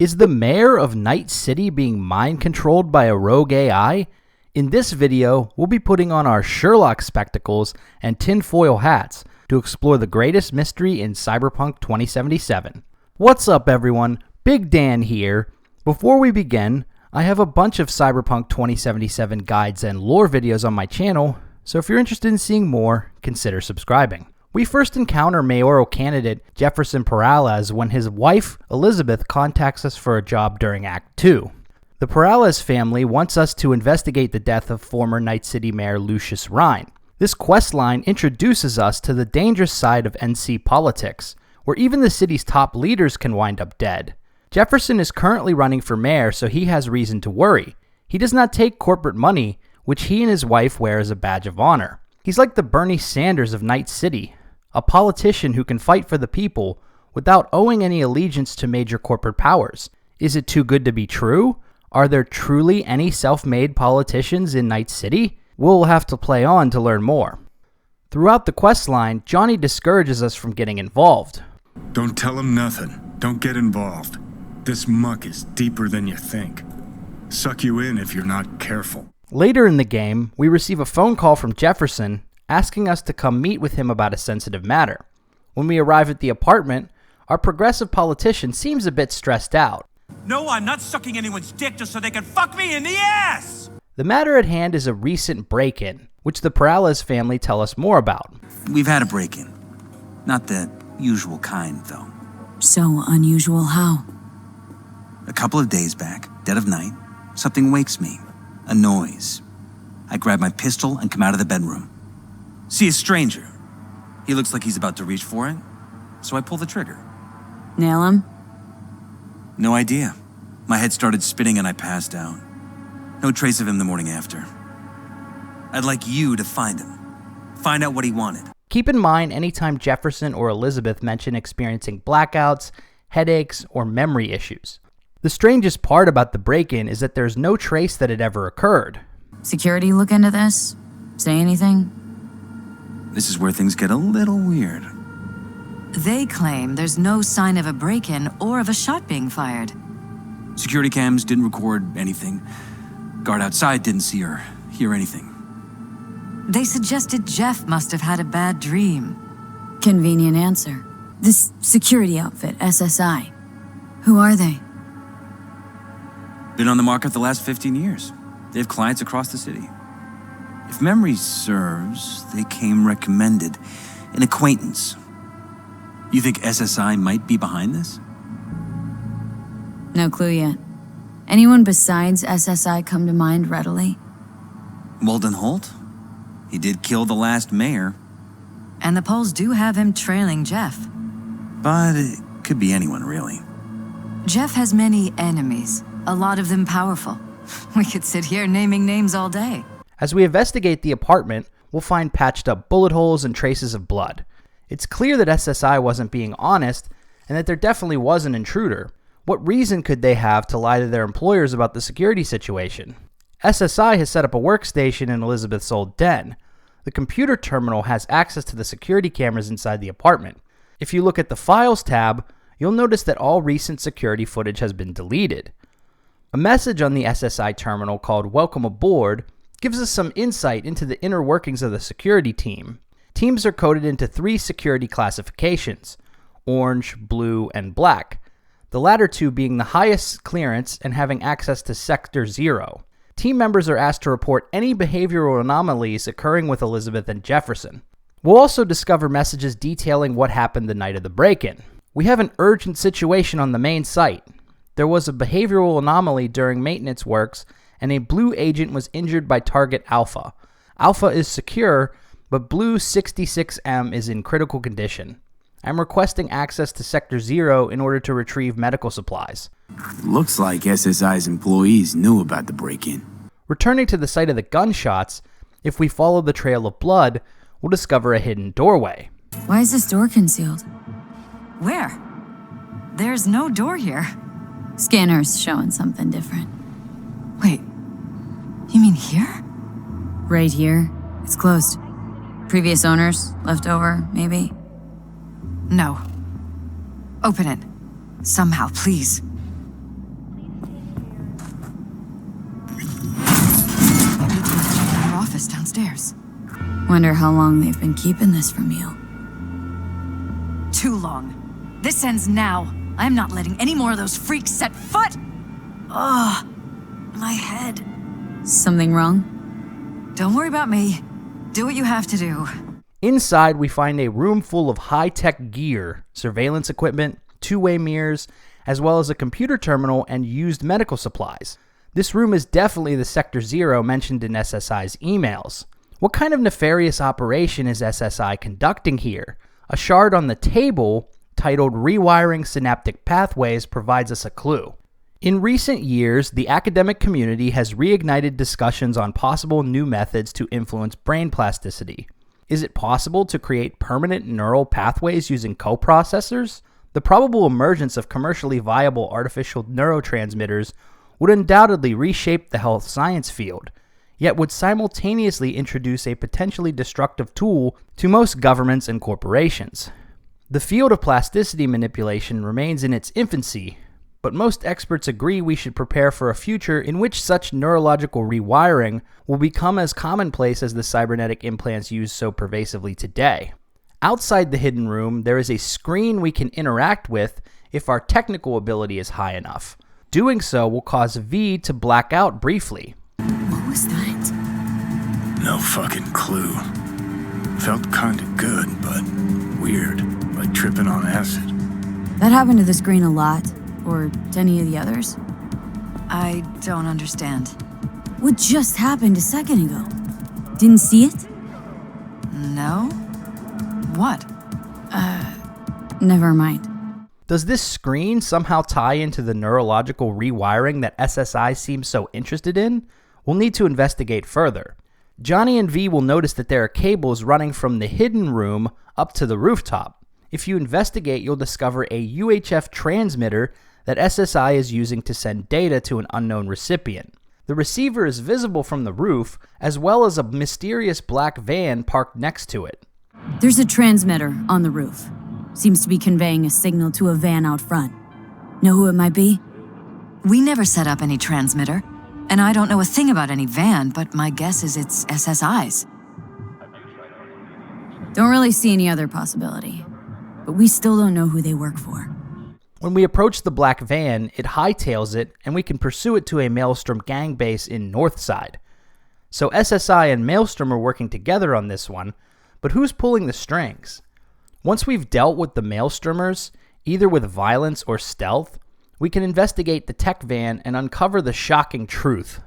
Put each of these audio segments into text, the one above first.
Is the mayor of Night City being mind-controlled by a rogue AI? In this video, we'll be putting on our Sherlock spectacles and tinfoil hats to explore the greatest mystery in Cyberpunk 2077. What's up everyone, Big Dan here. Before we begin, I have a bunch of Cyberpunk 2077 guides and lore videos on my channel, so if you're interested in seeing more, consider subscribing. We first encounter mayoral candidate Jefferson Peralez when his wife Elizabeth contacts us for a job during Act 2. The Peralez family wants us to investigate the death of former Night City Mayor Lucius Rhine. This questline introduces us to the dangerous side of NC politics, where even the city's top leaders can wind up dead. Jefferson is currently running for mayor, so he has reason to worry. He does not take corporate money, which he and his wife wear as a badge of honor. He's like the Bernie Sanders of Night City, a politician who can fight for the people without owing any allegiance to major corporate powers. Is it too good to be true? Are there truly any self-made politicians in Night City? We'll have to play on to learn more. Throughout the questline, Johnny discourages us from getting involved. Don't tell him nothing. Don't get involved. This muck is deeper than you think. Suck you in if you're not careful. Later in the game, we receive a phone call from Jefferson asking us to come meet with him about a sensitive matter. When we arrive at the apartment, our progressive politician seems a bit stressed out. No, I'm not sucking anyone's dick just so they can fuck me in the ass! The matter at hand is a recent break-in, which the Peralez family tell us more about. We've had a break-in. Not the usual kind, though. So unusual how? A couple of days back, dead of night, something wakes me. A noise. I grab my pistol and come out of the bedroom. See a stranger. He looks like he's about to reach for it, so I pull the trigger. Nail him? No idea. My head started spinning and I passed out. No trace of him the morning after. I'd like you to find him. Find out what he wanted. Keep in mind anytime Jefferson or Elizabeth mention experiencing blackouts, headaches, or memory issues. The strangest part about the break-in is that there's no trace that it ever occurred. Security look into this? Say anything? This is where things get a little weird. They claim there's no sign of a break-in or of a shot being fired. Security cams didn't record anything. Guard outside didn't see or hear anything. They suggested Jeff must have had a bad dream. Convenient answer. This security outfit, SSI. Who are they? Been on the market the last 15 years. They have clients across the city. If memory serves, they came recommended. An acquaintance. You think SSI might be behind this? No clue yet. Anyone besides SSI come to mind readily? Walden Holt? He did kill the last mayor. And the polls do have him trailing Jeff. But it could be anyone, really. Jeff has many enemies, a lot of them powerful. We could sit here naming names all day. As we investigate the apartment, we'll find patched up bullet holes and traces of blood. It's clear that SSI wasn't being honest, and that there definitely was an intruder. What reason could they have to lie to their employers about the security situation? SSI has set up a workstation in Elizabeth's old den. The computer terminal has access to the security cameras inside the apartment. If you look at the Files tab, you'll notice that all recent security footage has been deleted. A message on the SSI terminal called Welcome Aboard gives us some insight into the inner workings of the security team. Teams are coded into 3 security classifications: orange, blue, and black. The latter 2 being the highest clearance and having access to Sector 0. Team members are asked to report any behavioral anomalies occurring with Elizabeth and Jefferson. We'll also discover messages detailing what happened the night of the break-in. We have an urgent situation on the main site. There was a behavioral anomaly during maintenance works, and a blue agent was injured by target Alpha. Alpha is secure, but Blue 66M is in critical condition. I'm requesting access to Sector 0 in order to retrieve medical supplies. Looks like SSI's employees knew about the break-in. Returning to the site of the gunshots, if we follow the trail of blood, we'll discover a hidden doorway. Why is this door concealed? Where? There's no door here. Scanner's showing something different. Wait, you mean here? Right here. It's closed. Previous owners, left over, maybe? No. Open it. Somehow, please. upstairs. Wonder how long they've been keeping this from you. Too long. This ends now. I'm not letting any more of those freaks set foot. Ugh, my head. Something wrong? Don't worry about me. Do what you have to do. Inside, we find a room full of high-tech gear, surveillance equipment, two-way mirrors, as well as a computer terminal and used medical supplies. This room is definitely the Sector Zero mentioned in SSI's emails. What kind of nefarious operation is SSI conducting here? A shard on the table, titled Rewiring Synaptic Pathways, provides us a clue. In recent years, the academic community has reignited discussions on possible new methods to influence brain plasticity. Is it possible to create permanent neural pathways using coprocessors? The probable emergence of commercially viable artificial neurotransmitters would undoubtedly reshape the health science field, yet would simultaneously introduce a potentially destructive tool to most governments and corporations. The field of plasticity manipulation remains in its infancy, but most experts agree we should prepare for a future in which such neurological rewiring will become as commonplace as the cybernetic implants used so pervasively today. Outside the hidden room, there is a screen we can interact with if our technical ability is high enough. Doing so will cause V to black out briefly. What was that? No fucking clue. Felt kinda good, but weird, like tripping on acid. That happened to the screen a lot. Or to any of the others? I don't understand. What just happened a second ago? Didn't see it? No? What? Never mind. Does this screen somehow tie into the neurological rewiring that SSI seems so interested in? We'll need to investigate further. Johnny and V will notice that there are cables running from the hidden room up to the rooftop. If you investigate, you'll discover a UHF transmitter that SSI is using to send data to an unknown recipient. The receiver is visible from the roof, as well as a mysterious black van parked next to it. There's a transmitter on the roof. Seems to be conveying a signal to a van out front. Know who it might be? We never set up any transmitter, and I don't know a thing about any van, but my guess is it's SSI's. Don't really see any other possibility, but we still don't know who they work for. When we approach the black van, it hightails it, and we can pursue it to a Maelstrom gang base in Northside. So SSI and Maelstrom are working together on this one, but who's pulling the strings? Once we've dealt with the Maelstromers, either with violence or stealth, we can investigate the tech van and uncover the shocking truth.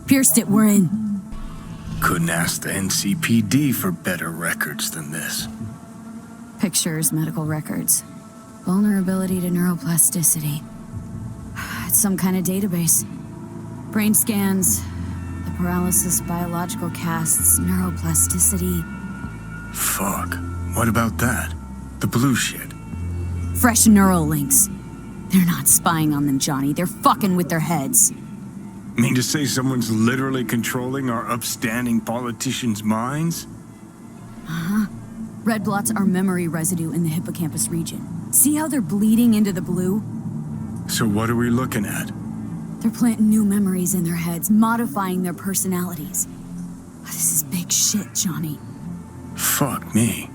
Pierced it, we're in. Couldn't ask the NCPD for better records than this. Pictures, medical records. Vulnerability to neuroplasticity. It's some kind of database. Brain scans, the paralysis, biological casts, neuroplasticity. Fuck. What about that? The blue shit. Fresh neural links. They're not spying on them, Johnny. They're fucking with their heads. Mean to say someone's literally controlling our upstanding politicians' minds? Uh-huh. Red blots are memory residue in the hippocampus region. See how they're bleeding into the blue? So what are we looking at? They're planting new memories in their heads, modifying their personalities. This is big shit, Johnny. Fuck me.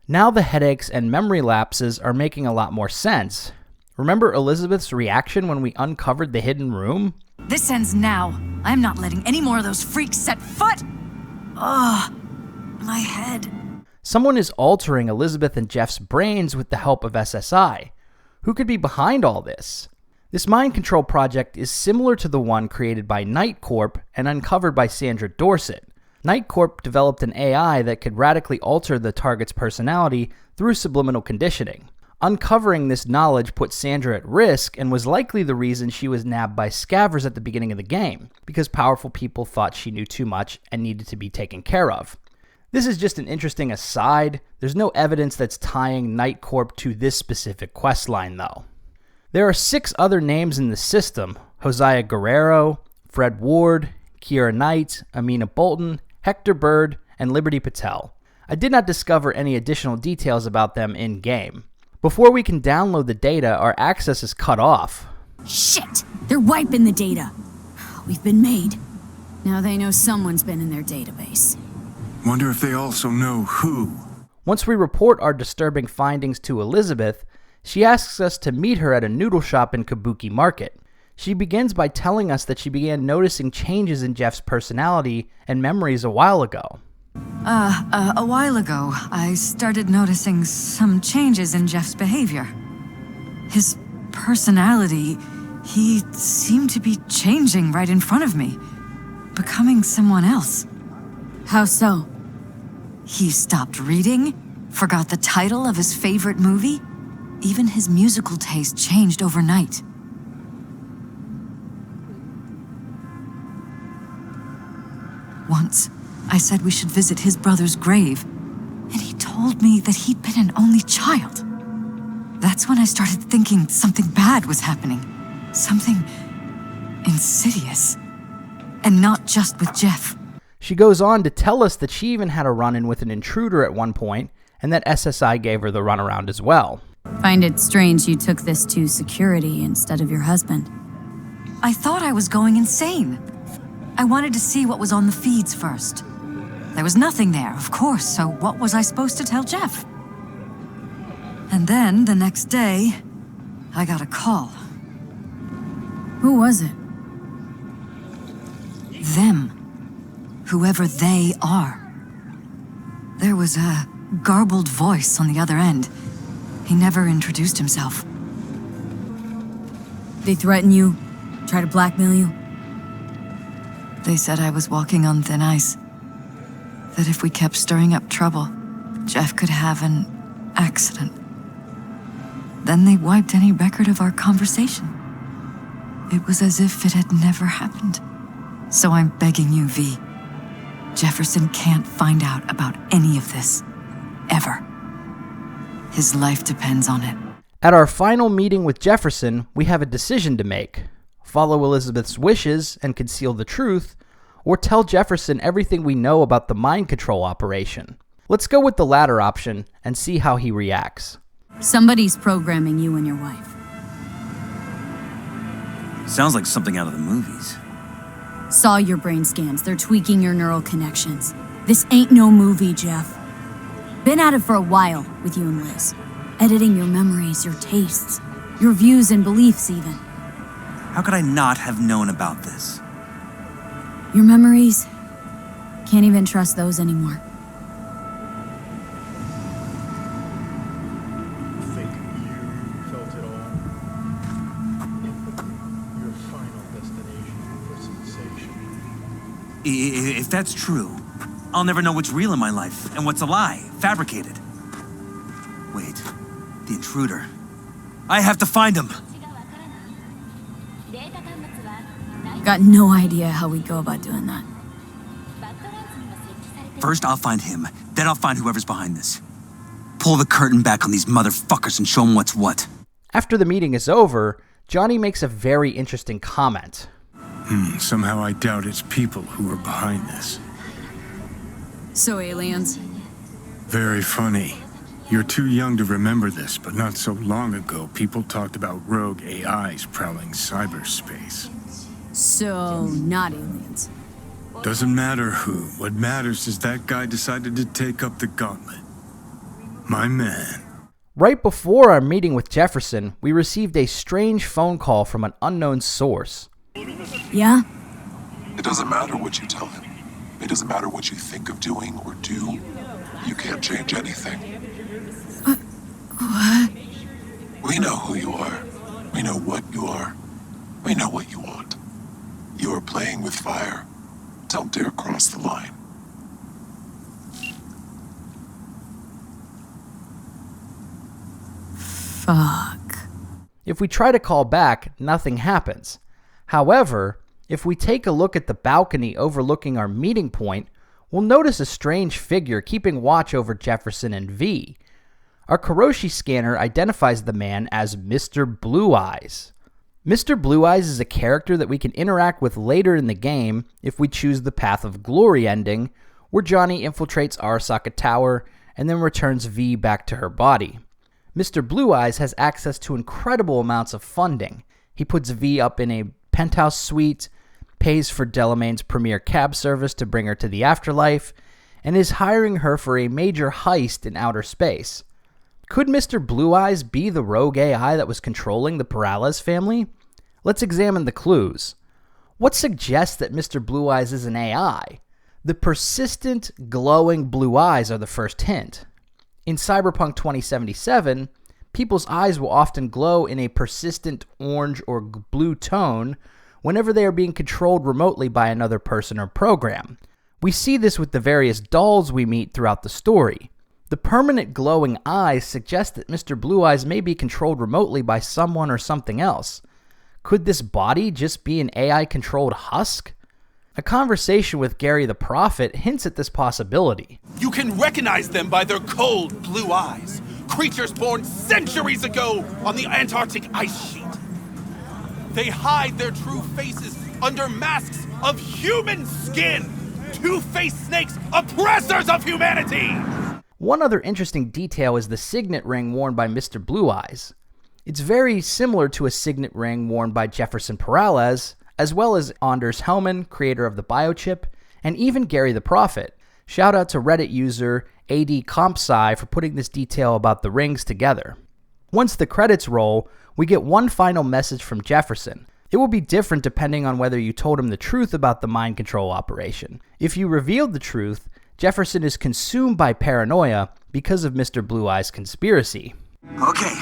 Now the headaches and memory lapses are making a lot more sense. Remember Elizabeth's reaction when we uncovered the hidden room? This ends now. I'm not letting any more of those freaks set foot. Ugh, my head. Someone is altering Elizabeth and Jeff's brains with the help of SSI. Who could be behind all this? This mind control project is similar to the one created by Night Corp and uncovered by Sandra Dorsett. Night Corp developed an AI that could radically alter the target's personality through subliminal conditioning. Uncovering this knowledge put Sandra at risk and was likely the reason she was nabbed by scavvers at the beginning of the game, because powerful people thought she knew too much and needed to be taken care of. This is just an interesting aside. There's no evidence that's tying Night Corp to this specific questline, though. There are 6 other names in the system: Hosea Guerrero, Fred Ward, Keira Knight, Amina Bolton, Hector Bird, and Liberty Patel. I did not discover any additional details about them in-game. Before we can download the data, our access is cut off. Shit! They're wiping the data. we've been made. Now they know someone's been in their database. Wonder if they also know who. Once we report our disturbing findings to Elizabeth, she asks us to meet her at a noodle shop in Kabuki Market. She begins by telling us that she began noticing changes in Jeff's personality and memories a while ago. A while ago, I started noticing some changes in Jeff's behavior. His personality, he seemed to be changing right in front of me, becoming someone else. How so? He stopped reading, forgot the title of his favorite movie. Even his musical taste changed overnight. Once, I said we should visit his brother's grave, and he told me that he'd been an only child. That's when I started thinking something bad was happening. Something insidious. And not just with Jeff. She goes on to tell us that she even had a run-in with an intruder at one point, and that SSI gave her the runaround as well. Find it strange you took this to security instead of your husband. I thought I was going insane. I wanted to see what was on the feeds first. There was nothing there, of course, so what was I supposed to tell Jeff? And then, the next day, I got a call. Who was it? Them. Whoever they are. There was a garbled voice on the other end. He never introduced himself. They threaten you? Try to blackmail you? They said I was walking on thin ice. That if we kept stirring up trouble, Jeff could have an accident. Then they wiped any record of our conversation. It was as if it had never happened. So I'm begging you, V. Jefferson can't find out about any of this. Ever. His life depends on it. At our final meeting with Jefferson, we have a decision to make. Follow Elizabeth's wishes and conceal the truth, or tell Jefferson everything we know about the mind control operation. Let's go with the latter option and see how he reacts. Somebody's programming you and your wife. Sounds like something out of the movies. Saw your brain scans. They're tweaking your neural connections. This ain't no movie, Jeff. Been at it for a while with you and Liz. Editing your memories, your tastes, your views and beliefs even. How could I not have known about this? Your memories? Can't even trust those anymore. Think you felt it all. Your final destination for sensation. If that's true, I'll never know what's real in my life and what's a lie, fabricated. Wait, the intruder. I have to find him. Got no idea how we go about doing that. First, I'll find him. Then I'll find whoever's behind this. Pull the curtain back on these motherfuckers and show them what's what. After the meeting is over, Johnny makes a very interesting comment. Somehow I doubt it's people who are behind this. So aliens? Very funny. You're too young to remember this, but not so long ago, people talked about rogue AIs prowling cyberspace. So, not aliens. Doesn't matter who. What matters is that guy decided to take up the gauntlet. My man. Right before our meeting with Jefferson, we received a strange phone call from an unknown source. Yeah? It doesn't matter what you tell him. It doesn't matter what you think of doing or do. You can't change anything. What? We know who you are. We know what you are. We know what you want. You are playing with fire. Don't dare cross the line. Fuck. If we try to call back, nothing happens. However, if we take a look at the balcony overlooking our meeting point, we'll notice a strange figure keeping watch over Jefferson and V. Our Kuroshi scanner identifies the man as Mr. Blue Eyes. Mr. Blue Eyes is a character that we can interact with later in the game if we choose the Path of Glory ending, where Johnny infiltrates Arasaka Tower and then returns V back to her body. Mr. Blue Eyes has access to incredible amounts of funding. He puts V up in a penthouse suite, pays for Delamain's premier cab service to bring her to the afterlife, and is hiring her for a major heist in outer space. Could Mr. Blue Eyes be the rogue AI that was controlling the Peralez family? Let's examine the clues. What suggests that Mr. Blue Eyes is an AI? The persistent, glowing blue eyes are the first hint. In Cyberpunk 2077, people's eyes will often glow in a persistent orange or blue tone whenever they are being controlled remotely by another person or program. We see this with the various dolls we meet throughout the story. The permanent glowing eyes suggest that Mr. Blue Eyes may be controlled remotely by someone or something else. Could this body just be an AI-controlled husk? A conversation with Gary the Prophet hints at this possibility. You can recognize them by their cold blue eyes. Creatures born centuries ago on the Antarctic ice sheet. They hide their true faces under masks of human skin. Two-faced snakes, oppressors of humanity! One other interesting detail is the signet ring worn by Mr. Blue Eyes. It's very similar to a signet ring worn by Jefferson Peralez, as well as Anders Hellman, creator of the biochip, and even Gary the Prophet. Shout out to Reddit user ADCompSci for putting this detail about the rings together. Once the credits roll, we get one final message from Jefferson. It will be different depending on whether you told him the truth about the mind control operation. If you revealed the truth, Jefferson is consumed by paranoia because of Mr. Blue Eye's conspiracy. Okay,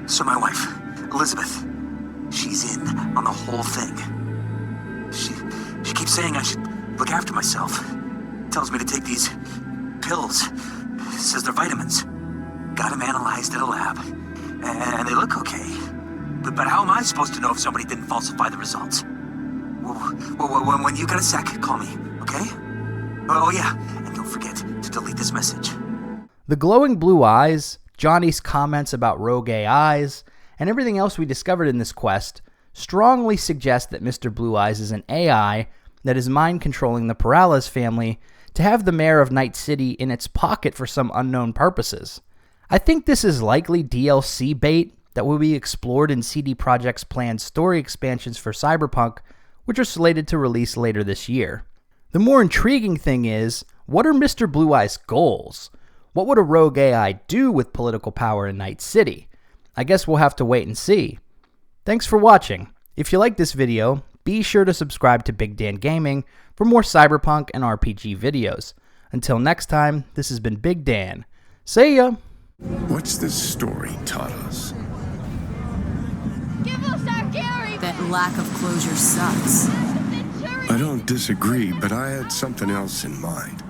so my wife, Elizabeth, she's in on the whole thing. She keeps saying I should look after myself. Tells me to take these pills. Says they're vitamins. Got them analyzed at a lab. And they look okay. But how am I supposed to know if somebody didn't falsify the results? When you got a sec, call me, okay? Oh yeah, and don't forget to delete this message. The glowing blue eyes, Johnny's comments about rogue AIs, and everything else we discovered in this quest strongly suggest that Mr. Blue Eyes is an AI that is mind-controlling the Peralez family to have the mayor of Night City in its pocket for some unknown purposes. I think this is likely DLC bait that will be explored in CD Projekt's planned story expansions for Cyberpunk, which are slated to release later this year. The more intriguing thing is, what are Mr. Blue Eye's goals? What would a rogue AI do with political power in Night City? I guess we'll have to wait and see. Thanks for watching. If you like this video, be sure to subscribe to Big Dan Gaming for more Cyberpunk and RPG videos. Until next time, this has been Big Dan. See ya! What's this story taught us? Give us our Gary! That lack of closure sucks. I don't disagree, but I had something else in mind.